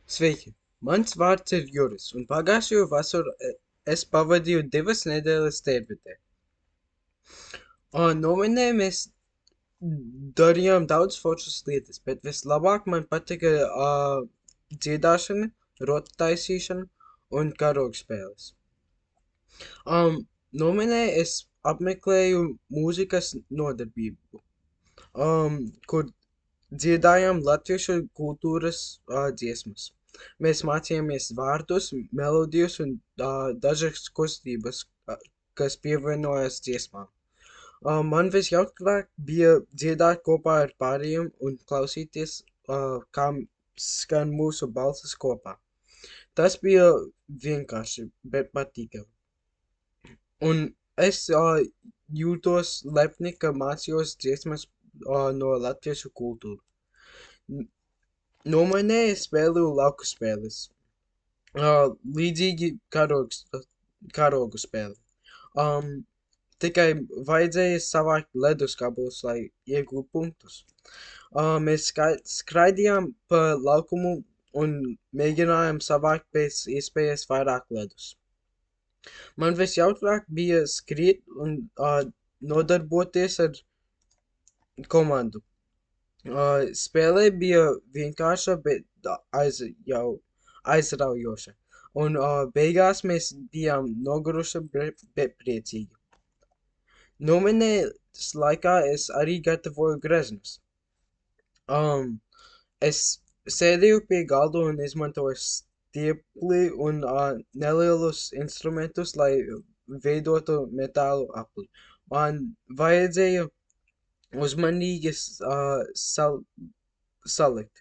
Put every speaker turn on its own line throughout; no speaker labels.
Sveiki! Mans vārds ir Juris, un pagājušo vasaru es pavadīju 2 nedēļas Tērvetē. Nometnē mēs darījām daudz foršas lietas, bet vislabāk man patika dziedāšana, rotu taisīšana un karogu spēles. Nometnē es apmeklēju mūzikas nodarbību, kur dziedājām latviešu kultūras dziesmas. Mēs mācījāmies vārdus, melodijas un dažas kustības, kas pievienojas dziesmām. Man visjautrāk bija dziedāt kopā ar pārējiem un klausīties, kā skan mūsu balsis kopā. Tas bija vienkārši, bet patīkami. Un es jūtos lepni, ka mācījos dziesmas no latviešu kultūru. Nometnē es spēlēju lauku spēles, līdzīgi karogu spēli. Tikai vajadzēja savākt leduskapus, lai iegūtu punktus. Mēs skraidījām pa laukumu un mēģinājām savākt pēc iespējas vairāk ledus. Man visjautrāk bija skriet un nodarboties ar komandu. Spēlē bija vienkārša, bet aizraujoša. Un beigās mēs bijām noguruši, bet priecīgi. Nometnes laikā es arī gatavoju greznus. Es sēdēju pie galda un izmantoju stiepli un nelielus instrumentus, lai veidotu metālu apli. Man vajadzēja uzmanīgi salikt,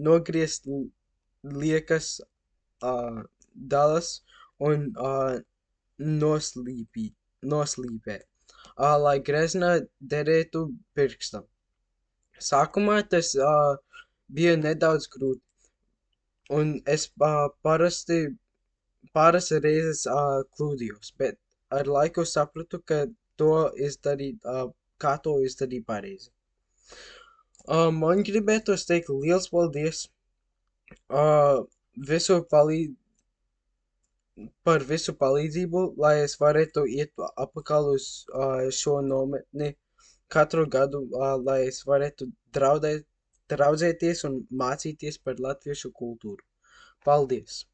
nogriezt liekas dalas un noslīpēt, lai grezna derētu pirkstam. Sākumā tas bija nedaudz grūti, un es pāris reizes kļūdījos, bet ar laiku sapratu, kā to izdarīt pareizi. Man gribētos teikt liels paldies par visu palīdzību, lai es varētu iet atpakaļ uz šo nometni katru gadu, lai es varētu draudzēties un mācīties par latviešu kultūru. Paldies!